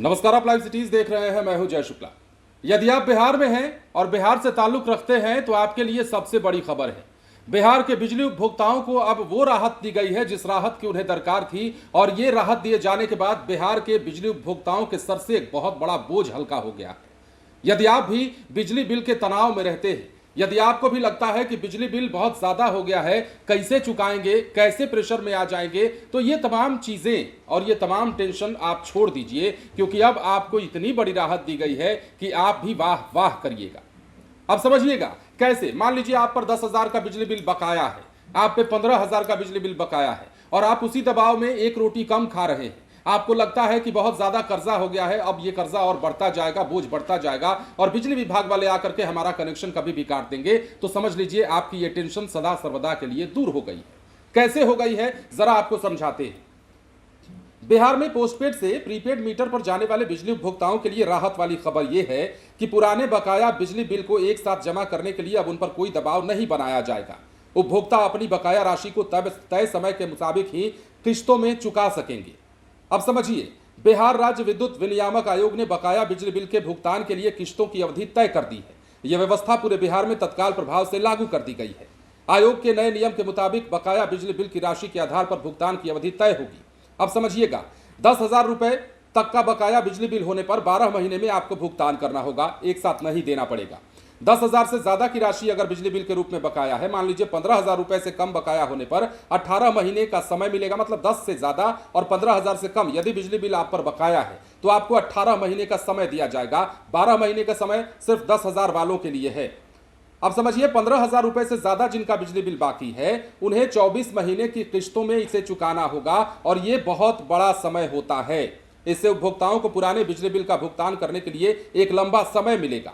नमस्कार, आप live cities देख रहे हैं। मैं हूं जय शुक्ला। यदि आप बिहार में हैं और बिहार से ताल्लुक रखते हैं तो आपके लिए सबसे बड़ी खबर है। बिहार के बिजली उपभोक्ताओं को अब वो राहत दी गई है जिस राहत की उन्हें दरकार थी, और ये राहत दिए जाने के बाद बिहार के बिजली उपभोक्ताओं के सर से एक बहुत बड़ा बोझ हल्का हो गया है। यदि आप भी बिजली बिल के तनाव में रहते हैं, यदि आपको भी लगता है कि बिजली बिल बहुत ज्यादा हो गया है, कैसे चुकाएंगे, कैसे प्रेशर में आ जाएंगे, तो ये तमाम चीजें और ये तमाम टेंशन आप छोड़ दीजिए, क्योंकि अब आपको इतनी बड़ी राहत दी गई है कि आप भी वाह वाह करिएगा। अब समझिएगा कैसे। मान लीजिए आप पर 10,000 का बिजली बिल बकाया है, आप पे 15,000 का बिजली बिल बकाया है, और आप उसी दबाव में एक रोटी कम खा रहे हैं। आपको लगता है कि बहुत ज्यादा कर्जा हो गया है, अब ये कर्जा और बढ़ता जाएगा, बोझ बढ़ता जाएगा और बिजली विभाग वाले आकर के हमारा कनेक्शन कभी भी काट देंगे, तो समझ लीजिए आपकी ये टेंशन सदा सर्वदा के लिए दूर हो गई है। कैसे हो गई है, जरा आपको समझाते हैं। बिहार में पोस्टपेड से प्रीपेड मीटर पर जाने वाले बिजली उपभोक्ताओं के लिए राहत वाली खबर यह है कि पुराने बकाया बिजली बिल को एक साथ जमा करने के लिए अब उन पर कोई दबाव नहीं बनाया जाएगा। उपभोक्ता अपनी बकाया राशि को तय समय के मुताबिक ही किस्तों में चुका सकेंगे। अब समझिए, बिहार राज्य विद्युत विनियामक आयोग ने बकाया बिजली बिल के भुगतान के लिए किस्तों की अवधि तय कर दी है। यह व्यवस्था पूरे बिहार में तत्काल प्रभाव से लागू कर दी गई है। आयोग के नए नियम के मुताबिक बकाया बिजली बिल की राशि के आधार पर भुगतान की अवधि तय होगी। अब समझिएगा, 10,000 रुपए तक का बकाया बिजली बिल होने पर 12 महीने में आपको भुगतान करना होगा, एक साथ नहीं देना पड़ेगा। 10,000 से ज्यादा की राशि अगर बिजली बिल के रूप में बकाया है, मान लीजिए 15,000 रुपए से कम बकाया होने पर 18 महीने का समय मिलेगा। मतलब 10 से ज्यादा और 15,000 से कम यदि बिजली बिल आप पर बकाया है तो आपको 18 महीने का समय दिया जाएगा। 12 महीने का समय सिर्फ 10,000 वालों के लिए है। अब समझिए, 15,000 रुपए से ज्यादा जिनका बिजली बिल बाकी है उन्हें 24 महीने की किस्तों में इसे चुकाना होगा, और यह बहुत बड़ा समय होता है। इससे उपभोक्ताओं को पुराने बिजली बिल का भुगतान करने के लिए एक लंबा समय मिलेगा।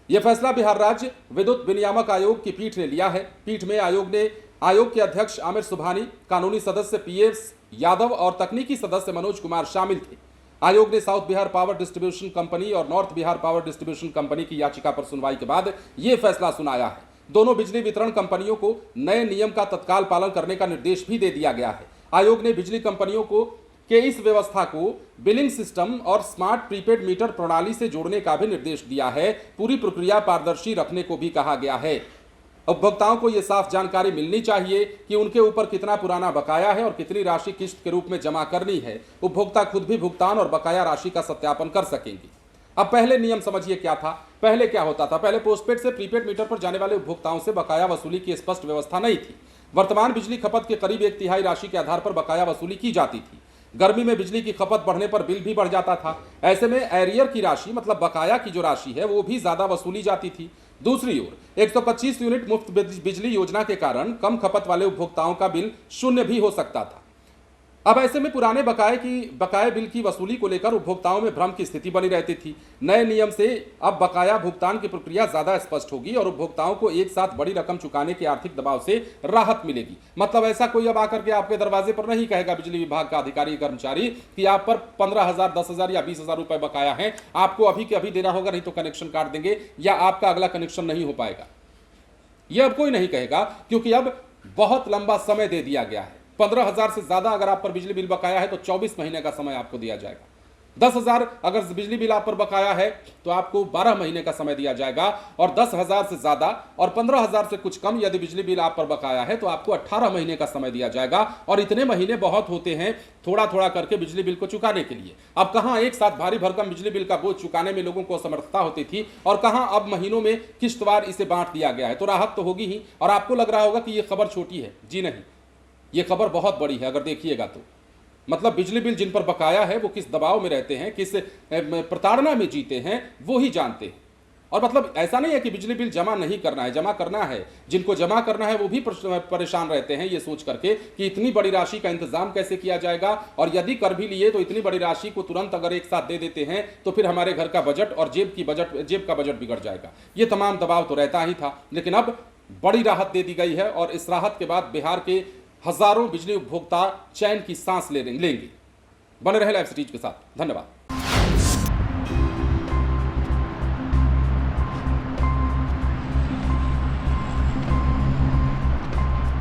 यह फैसला बिहार राज्य विद्युत विनियामक आयोग की पीठ ने लिया है। पीठ में आयोग के अध्यक्ष आमिर सुबहानी, कानूनी सदस्य पीएस यादव और तकनीकी सदस्य मनोज कुमार शामिल थे। आयोग ने south Bihar power distribution company और north Bihar power distribution company की याचिका पर सुनवाई के बाद यह फैसला सुनाया है। दोनों बिजली वितरण कंपनियों को नए नियम का तत्काल पालन करने का निर्देश भी दे दिया गया है। आयोग ने बिजली कंपनियों को के इस व्यवस्था को बिलिंग सिस्टम और स्मार्ट प्रीपेड मीटर प्रणाली से जोड़ने का भी निर्देश दिया है। पूरी प्रक्रिया पारदर्शी रखने को भी कहा गया है। उपभोक्ताओं को यह साफ जानकारी मिलनी चाहिए कि उनके ऊपर कितना पुराना बकाया है और कितनी राशि किस्त के रूप में जमा करनी है। उपभोक्ता खुद भी भुगतान और बकाया राशि का सत्यापन कर सकेंगे। अब पहले नियम समझिए क्या था। पहले क्या होता था? पहले पोस्टपेड से प्रीपेड मीटर पर जाने वाले उपभोक्ताओं से बकाया वसूली की स्पष्ट व्यवस्था नहीं थी। वर्तमान बिजली खपत के करीब 1/3 राशि के आधार पर बकाया वसूली की जाती थी। गर्मी में बिजली की खपत बढ़ने पर बिल भी बढ़ जाता था। ऐसे में एरियर की राशि, मतलब बकाया की जो राशि है, वो भी ज्यादा वसूली जाती थी। दूसरी ओर 125 यूनिट मुफ्त बिजली योजना के कारण कम खपत वाले उपभोक्ताओं का बिल शून्य भी हो सकता था। अब ऐसे में पुराने बकाये बिल की वसूली को लेकर उपभोक्ताओं में भ्रम की स्थिति बनी रहती थी। नए नियम से अब बकाया भुगतान की प्रक्रिया ज्यादा स्पष्ट होगी और उपभोक्ताओं को एक साथ बड़ी रकम चुकाने के आर्थिक दबाव से राहत मिलेगी। मतलब ऐसा कोई अब आकर के आपके दरवाजे पर नहीं कहेगा बिजली विभाग का अधिकारी कर्मचारी कि आप पर 15,000, 10,000 या 20,000 रुपए बकाया है, आपको अभी के अभी देना होगा, नहीं तो कनेक्शन काट देंगे या आपका अगला कनेक्शन नहीं हो पाएगा। यह अब कोई नहीं कहेगा, क्योंकि अब बहुत लंबा समय दे दिया गया है। 15,000 से ज्यादा अगर आप पर बिजली बिल बकाया है तो 24 महीने का समय आपको दिया जाएगा। 10,000 अगर बिजली बिल आप पर बकाया है तो आपको 12 महीने का समय दिया जाएगा, और 10,000 से ज्यादा और 15,000 से कुछ कम यदि बिजली बिल आप पर बकाया है तो आपको 18 महीने का समय दिया जाएगा। और इतने महीने बहुत होते हैं थोड़ा थोड़ा करके बिजली बिल को चुकाने के लिए। अब कहां एक साथ भारी भरकम बिजली बिल का बोझ चुकाने में लोगों को असमर्थता होती थी, और कहां अब महीनों में किश्तवार इसे बांट दिया गया है, तो राहत तो होगी ही। और आपको लग रहा होगा कि यह खबर छोटी है। जी नहीं, ये खबर बहुत बड़ी है। अगर देखिएगा तो मतलब बिजली बिल जिन पर बकाया है वो किस दबाव में रहते हैं, किस प्रताड़ना में जीते हैं, वो ही जानते हैं। और मतलब ऐसा नहीं है कि बिजली बिल जमा नहीं करना है, जमा करना है। जिनको जमा करना है वो भी परेशान रहते हैं ये सोच करके कि इतनी बड़ी राशि का इंतजाम कैसे किया जाएगा, और यदि कर भी लिए तो इतनी बड़ी राशि को तुरंत अगर एक साथ दे देते हैं तो फिर हमारे घर का बजट और जेब का बजट बिगड़ जाएगा। ये तमाम दबाव तो रहता ही था, लेकिन अब बड़ी राहत दे दी गई है, और इस राहत के बाद बिहार के हजारों बिजली उपभोक्ता चैन की सांस लेंगे। बने रहे लाइव सिटीज के साथ। धन्यवाद।